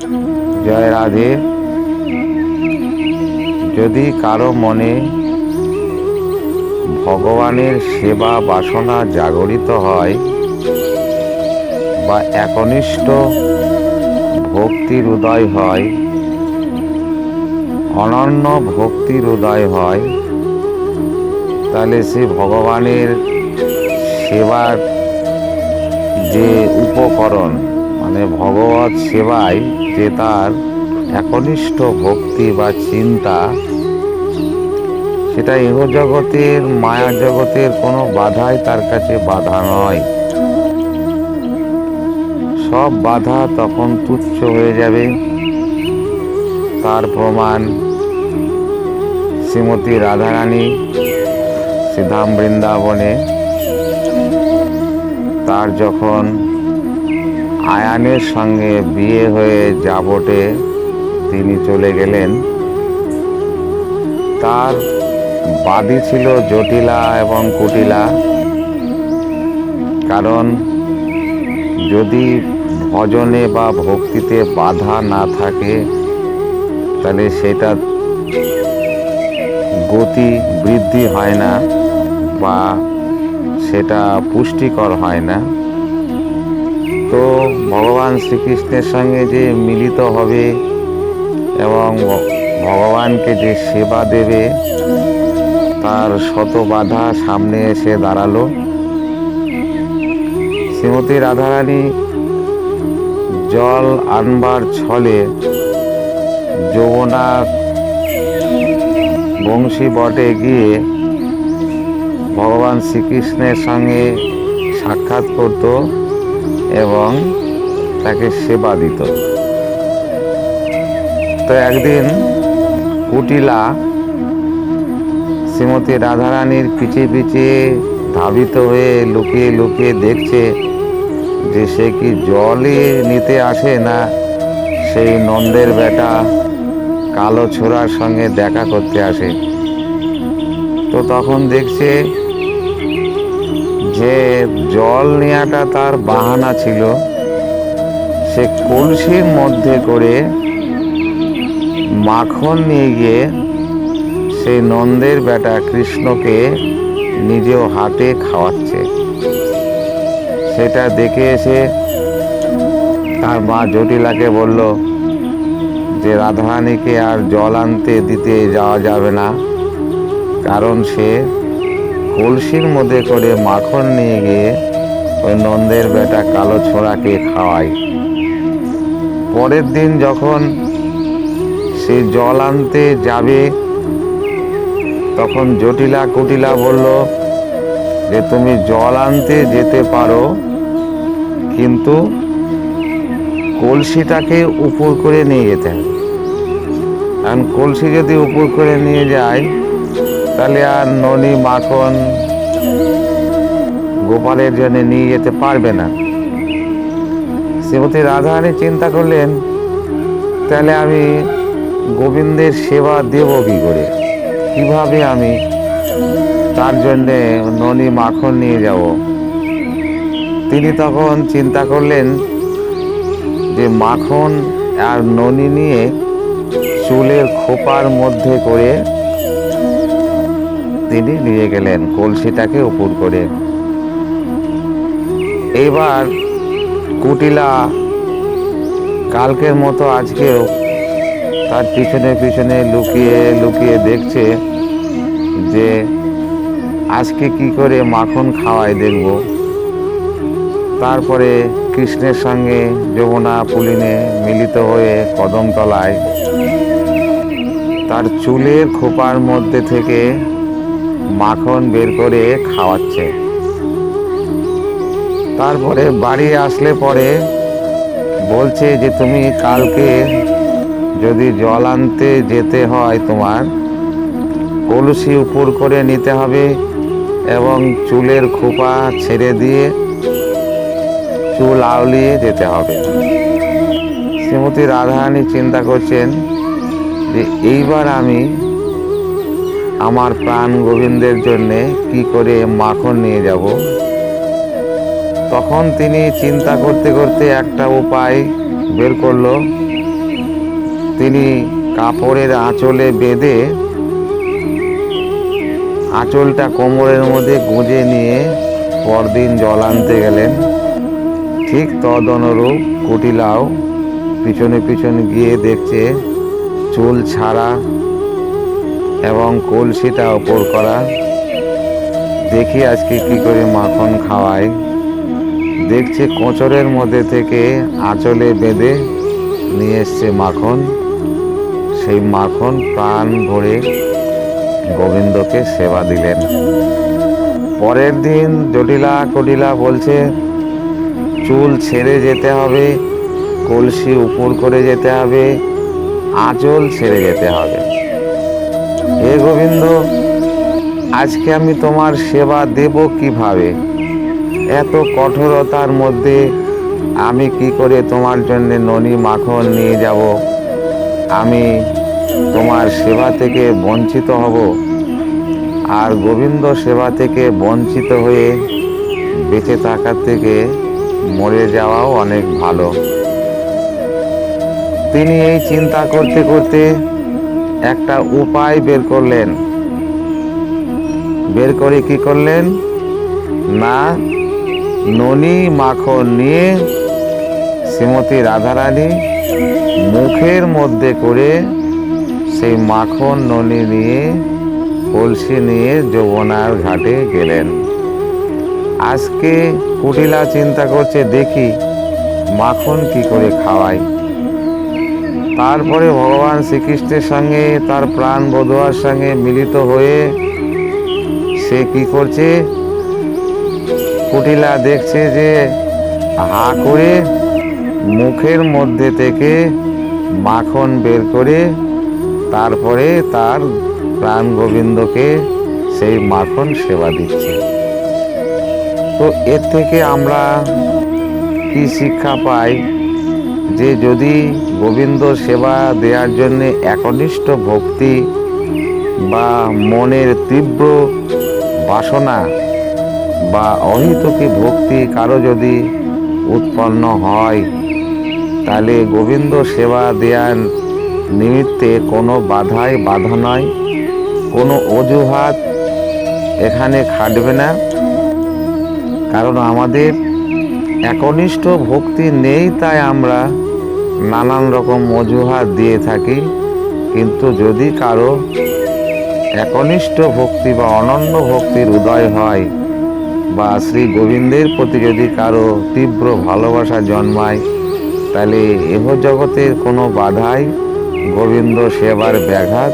জয় রাধে। যদি কারো মনে ভগবানের সেবা বাসনা জাগরিত হয় বা একনিষ্ঠ ভক্তির উদয় হয়, অনন্য ভক্তির উদয় হয়, তাহলে সে ভগবানের সেবার যে উপকরণ মানে ভগবত সেবায় যে তার একনিষ্ঠ ভক্তি বা চিন্তা, সেটা ইহজগতের মায়া জগতের কোনো বাধাই তার কাছে বাধা নয়। সব বাধা তখন তুচ্ছ হয়ে যাবে। তার প্রমাণ শ্রীমতী রাধারানী শ্রীধাম বৃন্দাবনে তার যখন আয়ানের সঙ্গে বিয়ে হয়ে যাবটে তিনি চলে গেলেন, তার বাদী ছিল জটিলা এবং কুটিলা। কারণ যদি ভজনে বা ভক্তিতে বাধা না থাকে, তাহলে সেটা গতি বৃদ্ধি হয় না বা সেটা পুষ্টিকর হয় না। তো ভগবান শ্রীকৃষ্ণের সঙ্গে যে মিলিত হবে এবং ভগবানকে যে সেবা দেবে, তার শত বাধা সামনে এসে দাঁড়ালো। শ্রীমতী রাধারানী জল আনবার ছলে যমুনা বংশী বটে গিয়ে ভগবান শ্রীকৃষ্ণের সঙ্গে সাক্ষাৎ করত এবং তাকে সেবা দিত। তো একদিন কুটিলা শ্রীমতী রাধারানীর পিছে পিছে ধাবিত হয়ে লুকিয়ে লুকিয়ে দেখছে যে সে কি জলই নিতে আসে না সেই নন্দের বেটা কালো ছোড়ার সঙ্গে দেখা করতে আসে। তো তখন দেখছে যে জল নেওয়াটা তার বাহানা ছিল। সে কলসির মধ্যে করে মাখন নিয়ে গিয়ে সেই নন্দের বেটা কৃষ্ণকে নিজেও হাতে খাওয়াচ্ছে। সেটা দেখে এসে তার মা জটিলাকে বলল যে রাধারানীকে আর জল আনতে দিতে যাওয়া যাবে না, কারণ সে কলসির মধ্যে করে মাখন নিয়ে গিয়ে ওই নন্দের বেটা কালো ছোড়াকে খাওয়ায়। পরের দিন যখন সে জল আনতে যাবে, তখন জটিলা কুটিলা বলল যে তুমি জল আনতে যেতে পারো, কিন্তু কলসিটাকে উপর করে নিয়ে যেতে হবে। কারণ কলসি যদি উপর করে নিয়ে যায়, তাহলে আর ননি মাখন গোপালের জন্য নিয়ে যেতে পারবে না। শ্রীমতী রাধারানী চিন্তা করলেন, তাহলে আমি গোবিন্দের সেবা দেব কি করে, কিভাবে আমি তার জন্যে ননি মাখন নিয়ে যাব। তিনি তখন চিন্তা করলেন যে মাখন আর ননি নিয়ে চুলের খোপার মধ্যে করে তিনি নিয়ে গেলেন কলসিটাকে উপর করে। এবার কুটিলা কালকের মতো আজকেও তার পিছনে পিছনে লুকিয়ে লুকিয়ে দেখছে যে আজকে কি করে মাখন খাওয়ায় দেখব। তারপরে কৃষ্ণের সঙ্গে যমুনা পুলিনে মিলিত হয়ে কদমতলায় তার চুলের খোপার মধ্যে থেকে মাখন বের করে খাওয়াচ্ছে। তারপরে বাড়ি আসলে পরে বলছে যে তুমি কালকে যদি জল আনতে যেতে হয়, তোমার কলসি উপর করে নিতে হবে এবং চুলের খোপা ছেড়ে দিয়ে চুল আউলিয়ে যেতে হবে। শ্রীমতী রাধারানী চিন্তা করছেন যে এইবার আমি আমার প্রাণ গোবিন্দের জন্যে কি করে মাখন নিয়ে যাব। তখন তিনি চিন্তা করতে করতে একটা উপায় বের করলো তিনি কাপড়ের আঁচলে বেঁধে আঁচলটা কোমরের মধ্যে গুঁজে নিয়ে পরদিন জল আনতে গেলেন। ঠিক তদনুরূপ কুটিলাও পিছনে পিছনে গিয়ে দেখছে চুল ছাড়া এবং কলসিটা ওপর করা। দেখি আজকে কি করে মাখন খাওয়ায়। দেখছে কোঁচরের মধ্যে থেকে আঁচলে বেঁধে নিয়ে এসছে মাখন। সেই মাখন প্রাণ ভরে গোবিন্দকে সেবা দিলেন। পরের দিন জটিলা কটিলা বলছে চুল ছেড়ে যেতে হবে, কলসি উপর করে যেতে হবে, আঁচল ছেড়ে যেতে হবে। হে গোবিন্দ, আজকে আমি তোমার সেবা দেব কিভাবে? এত কঠোরতার মধ্যে আমি কি করে তোমার জন্য ননি মাখন নিয়ে যাব? আমি তোমার সেবা থেকে বঞ্চিত হব। আর গোবিন্দ সেবা থেকে বঞ্চিত হয়ে বেঁচে থাকার থেকে মরে যাওয়াও অনেক ভালো। তিনি এই চিন্তা করতে করতে একটা উপায় বের করলেন। বের করে কি করলেন না, ননি মাখন নিয়ে শ্রীমতী রাধারানী মুখের মধ্যে করে সেই মাখন ননি নিয়ে কলসি নিয়ে যমুনার ঘাটে গেলেন। আজকে কুটিলা চিন্তা করছে দেখি মাখন কি করে খাওয়াই। তারপরে ভগবান শ্রীকৃষ্ণের সঙ্গে তার প্রাণ বধূয়ার সঙ্গে মিলিত হয়ে সে কি করছে, কুটিলা দেখছে যে হা করে মুখের মধ্যে থেকে মাখন বের করে তারপরে তার প্রাণ গোবিন্দকে সেই মাখন সেবা দিচ্ছে। তো এর থেকে আমরা কি শিক্ষা পাই যে যদি গোবিন্দ সেবা দেওয়ার জন্য একনিষ্ঠ ভক্তি বা মনের তীব্র বাসনা বা অহিতকী ভক্তি কারো যদি উৎপন্ন হয়, তাহলে গোবিন্দ সেবা দেওয়ার নিমিত্তে কোনো বাধাই বাধা নয়, কোনো অজুহাত এখানে খাটবে না। কারণ আমাদের একনিষ্ঠ ভক্তি নেই, তাই আমরা নানান রকম অজুহাত দিয়ে থাকি। কিন্তু যদি কারো একনিষ্ঠ ভক্তি বা অনন্য ভক্তির উদয় হয় বা শ্রী গোবিন্দের প্রতি যদি কারো তীব্র ভালোবাসা জন্মায়, তাহলে এহ জগতের কোনো বাধাই গোবিন্দ সেবার ব্যাঘাত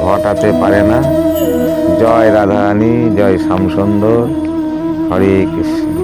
ঘটাতে পারে না। জয় রাধারানী, জয় শ্যামসুন্দর, হরে কৃষ্ণ।